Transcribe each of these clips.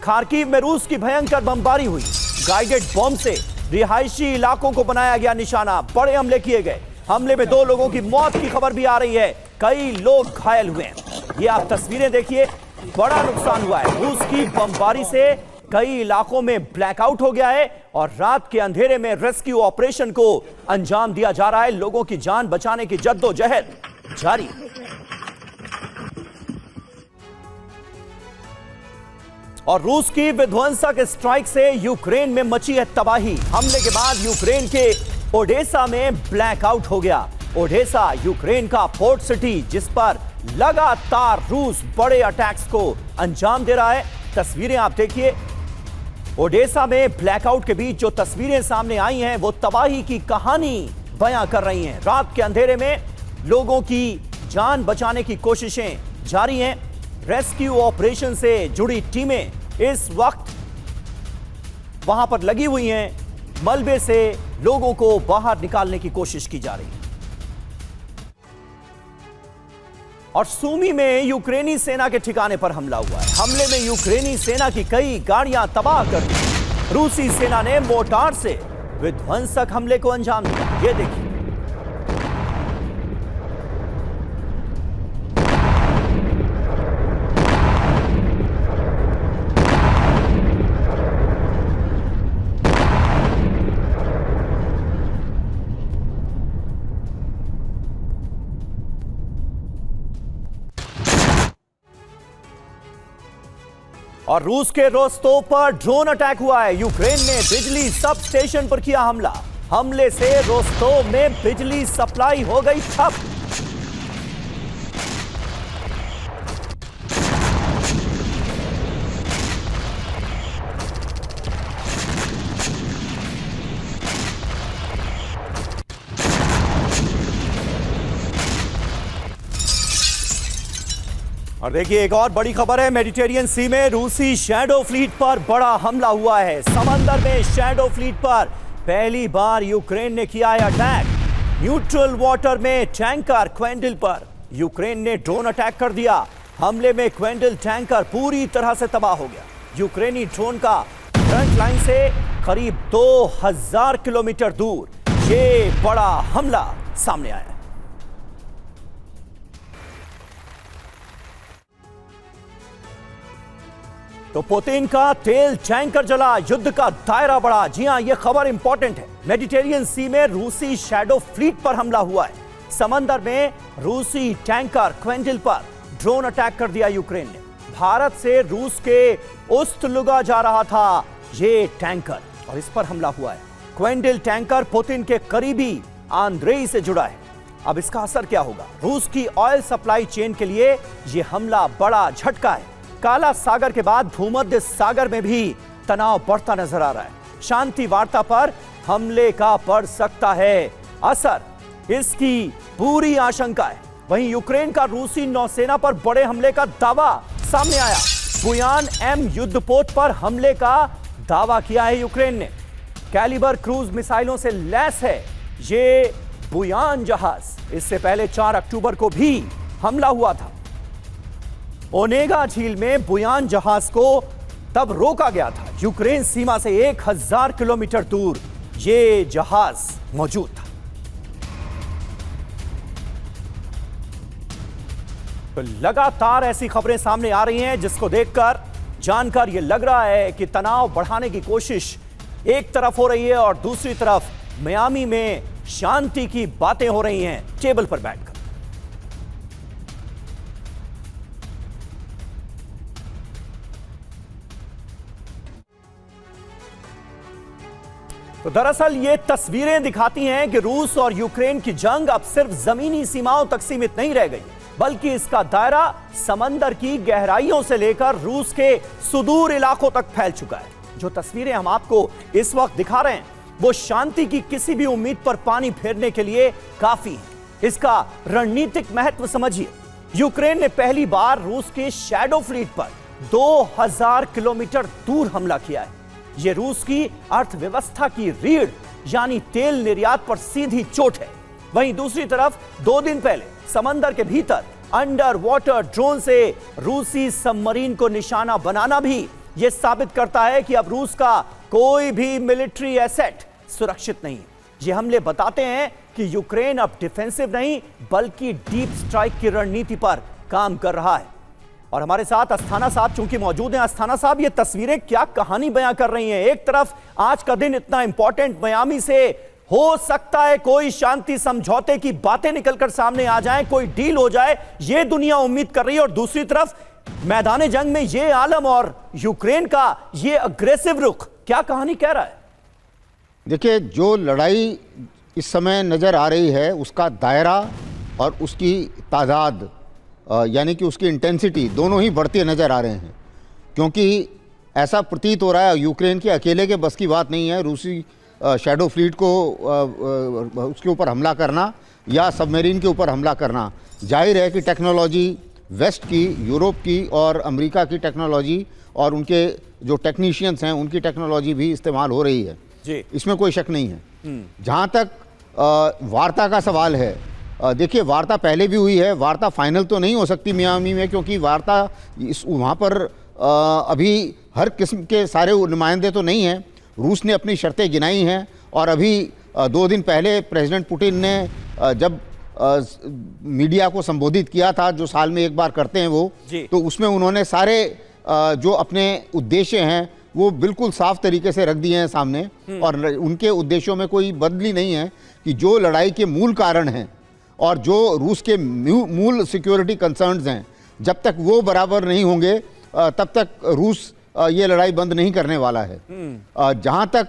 Kharkiv में रूस की भयंकर बमबारी हुई। गाइडेड बॉम्ब से रिहायशी इलाकों को बनाया गया निशाना। बड़े हमले किए गए। हमले में 2 लोगों की मौत की खबर भी आ रही है। कई लोग घायल हुए हैं। ये आप तस्वीरें देखिए, बड़ा नुकसान हुआ है। रूस की बमबारी से कई इलाकों में ब्लैकआउट हो गया है और रात के अंधेरे में रेस्क्यू ऑपरेशन को अंजाम दिया जा रहा है। लोगों की जान बचाने की जद्दोजहद जारी है। और रूस की विध्वंसक स्ट्राइक से यूक्रेन में मची है तबाही। हमले के बाद यूक्रेन के ओडेसा में ब्लैकआउट हो गया। ओडेसा यूक्रेन का पोर्ट सिटी, जिस पर लगातार रूस बड़े अटैक्स को अंजाम दे रहा है। तस्वीरें आप देखिए, ओडेसा में ब्लैकआउट के बीच जो तस्वीरें सामने आई हैं वो तबाही की कहानी बयां कर रही हैं। रात के अंधेरे में लोगों की जान बचाने की कोशिशें जारी हैं। रेस्क्यू ऑपरेशन से जुड़ी टीमें इस वक्त वहां पर लगी हुई हैं। मलबे से लोगों को बाहर निकालने की कोशिश की जा रही है। और सूमी में यूक्रेनी सेना के ठिकाने पर हमला हुआ है। हमले में यूक्रेनी सेना की कई गाड़ियां तबाह कर दी। रूसी सेना ने मोर्टार से विध्वंसक हमले को अंजाम दिया। ये देखिए, और रूस के रोस्तोव पर ड्रोन अटैक हुआ है। यूक्रेन ने बिजली सब स्टेशन पर किया हमला। हमले से रोस्तोव में बिजली सप्लाई हो गई ठप। और देखिए, एक और बड़ी खबर है। मेडिटेरियन सी में रूसी शैडो फ्लीट पर बड़ा हमला हुआ है। समंदर में शैडो फ्लीट पर पहली बार यूक्रेन ने किया है अटैक। न्यूट्रल वाटर में टैंकर क्वेंडल पर यूक्रेन ने ड्रोन अटैक कर दिया। हमले में क्वेंडल टैंकर पूरी तरह से तबाह हो गया। यूक्रेनी ड्रोन का फ्रंट लाइन से करीब 2000 किलोमीटर दूर ये बड़ा हमला सामने आया। तो पुतिन का तेल टैंकर जला, युद्ध का दायरा बढ़ा। जी हां, यह खबर इंपॉर्टेंट है। मेडिटेरियन सी में रूसी शैडो फ्लीट पर हमला हुआ है। समंदर में रूसी टैंकर क्वेंडल पर ड्रोन अटैक कर दिया यूक्रेन ने। भारत से रूस के उस्तलुगा जा रहा था ये टैंकर और इस पर हमला हुआ है। क्वेंडल टैंकर पुतिन के करीबी आंद्रेई से जुड़ा है। अब इसका असर क्या होगा? रूस की ऑयल सप्लाई चेन के लिए यह हमला बड़ा झटका है। काला सागर के बाद भूमध्य सागर में भी तनाव बढ़ता नजर आ रहा है। शांति वार्ता पर हमले का पड़ सकता है असर, इसकी पूरी आशंका है। वहीं यूक्रेन का रूसी नौसेना पर बड़े हमले का दावा सामने आया। बुयान एम युद्धपोत पर हमले का दावा किया है यूक्रेन ने। कैलिबर क्रूज मिसाइलों से लैस है ये बुयान जहाज। इससे पहले 4 अक्टूबर को भी हमला हुआ था। ओनेगा झील में बुयान जहाज को तब रोका गया था। यूक्रेन सीमा से 1000 किलोमीटर दूर ये जहाज मौजूद था। तो लगातार ऐसी खबरें सामने आ रही हैं जिसको देखकर जानकर यह लग रहा है कि तनाव बढ़ाने की कोशिश एक तरफ हो रही है और दूसरी तरफ मियामी में शांति की बातें हो रही हैं टेबल पर बैठकर। तो दरअसल ये तस्वीरें दिखाती हैं कि रूस और यूक्रेन की जंग अब सिर्फ जमीनी सीमाओं तक सीमित नहीं रह गई, बल्कि इसका दायरा समंदर की गहराइयों से लेकर रूस के सुदूर इलाकों तक फैल चुका है। जो तस्वीरें हम आपको इस वक्त दिखा रहे हैं वो शांति की किसी भी उम्मीद पर पानी फेरने के लिए काफी है। इसका रणनीतिक महत्व समझिए। यूक्रेन ने पहली बार रूस के शैडो फ्लीट पर 2000 किलोमीटर दूर हमला किया है। यह रूस की अर्थव्यवस्था की रीढ़ यानी तेल निर्यात पर सीधी चोट है। वहीं दूसरी तरफ 2 दिन पहले समंदर के भीतर अंडर वाटर ड्रोन से रूसी सबमरीन को निशाना बनाना भी यह साबित करता है कि अब रूस का कोई भी मिलिट्री एसेट सुरक्षित नहीं है। ये हमले बताते हैं कि यूक्रेन अब डिफेंसिव नहीं बल्कि डीप स्ट्राइक की रणनीति पर काम कर रहा है। और हमारे साथ अस्थाना साहब चूंकि मौजूद हैं। अस्थाना साहब, ये तस्वीरें क्या कहानी बयां कर रही हैं? एक तरफ आज का दिन इतना इंपॉर्टेंट, मियामी से हो सकता है कोई शांति समझौते की बातें निकलकर सामने आ जाएं, कोई डील हो जाए, ये दुनिया उम्मीद कर रही है। और दूसरी तरफ मैदान जंग में ये आलम और यूक्रेन का ये अग्रेसिव रुख, क्या कहानी कह रहा है? देखिए, जो लड़ाई इस समय नज़र आ रही है उसका दायरा और उसकी तादाद यानी कि उसकी इंटेंसिटी दोनों ही बढ़ते नज़र आ रहे हैं, क्योंकि ऐसा प्रतीत हो रहा है यूक्रेन के अकेले के बस की बात नहीं है रूसी शैडो फ्लीट को उसके ऊपर हमला करना या सबमरीन के ऊपर हमला करना। जाहिर है कि टेक्नोलॉजी वेस्ट की, यूरोप की और अमेरिका की टेक्नोलॉजी और उनके जो टेक्नीशियंस हैं उनकी टेक्नोलॉजी भी इस्तेमाल हो रही है जी। इसमें कोई शक नहीं है। जहाँ तक वार्ता का सवाल है, देखिए वार्ता पहले भी हुई है, वार्ता फाइनल तो नहीं हो सकती मियामी में, क्योंकि वार्ता वहाँ पर अभी हर किस्म के सारे नुमाइंदे तो नहीं हैं। रूस ने अपनी शर्तें गिनाई हैं और अभी 2 दिन पहले प्रेसिडेंट पुतिन ने जब मीडिया को संबोधित किया था, जो साल में एक बार करते हैं वो, तो उसमें उन्होंने सारे जो अपने उद्देश्य हैं वो बिल्कुल साफ तरीके से रख दिए हैं सामने। और उनके उद्देश्यों में कोई बदली नहीं है कि जो लड़ाई के मूल कारण हैं और जो रूस के मूल सिक्योरिटी कंसर्न्स हैं, जब तक वो बराबर नहीं होंगे तब तक रूस ये लड़ाई बंद नहीं करने वाला है। जहाँ तक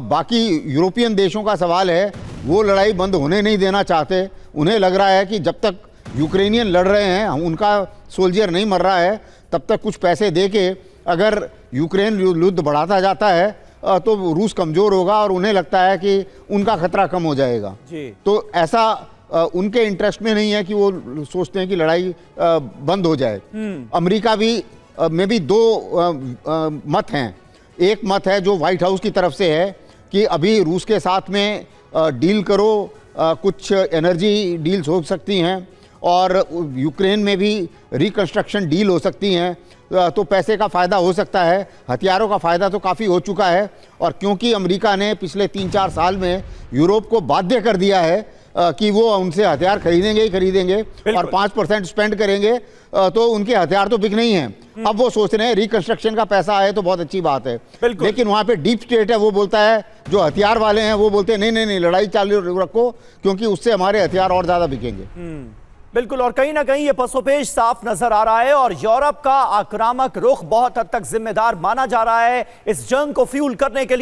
बाकी यूरोपियन देशों का सवाल है, वो लड़ाई बंद होने नहीं देना चाहते। उन्हें लग रहा है कि जब तक यूक्रेनियन लड़ रहे हैं, उनका सोल्जर नहीं मर रहा है, तब तक कुछ पैसे दे के अगर यूक्रेन युद्ध बढ़ाता जाता है तो रूस कमज़ोर होगा और उन्हें लगता है कि उनका खतरा कम हो जाएगा जी। तो ऐसा उनके इंटरेस्ट में नहीं है कि वो सोचते हैं कि लड़ाई बंद हो जाए। अमेरिका भी में भी 2 मत हैं। एक मत है जो व्हाइट हाउस की तरफ से है कि अभी रूस के साथ में डील करो, कुछ एनर्जी डील्स हो सकती हैं और यूक्रेन में भी रिकंस्ट्रक्शन डील हो सकती हैं, तो पैसे का फ़ायदा हो सकता है। हथियारों का फ़ायदा तो काफ़ी हो चुका है, और क्योंकि अमेरिका ने पिछले 3-4 साल में यूरोप को बाध्य कर दिया है कि वो उनसे हथियार खरीदेंगे ही खरीदेंगे और 5% स्पेंड करेंगे, तो उनके हथियार तो बिक नहीं हैं। अब वो सोच रहे हैं रिकंस्ट्रक्शन का पैसा आए तो बहुत अच्छी बात है, लेकिन वहाँ पे डीप स्टेट है, वो बोलता है, जो हथियार वाले हैं वो बोलते हैं नहीं नहीं नहीं, लड़ाई चालू रखो क्योंकि उससे हमारे हथियार और ज़्यादा बिकेंगे। बिल्कुल, और कहीं ना कहीं ये पसोपेश साफ नजर आ रहा है और यूरोप का आक्रामक रुख बहुत हद तक जिम्मेदार माना जा रहा है इस जंग को फ्यूल करने के लिए।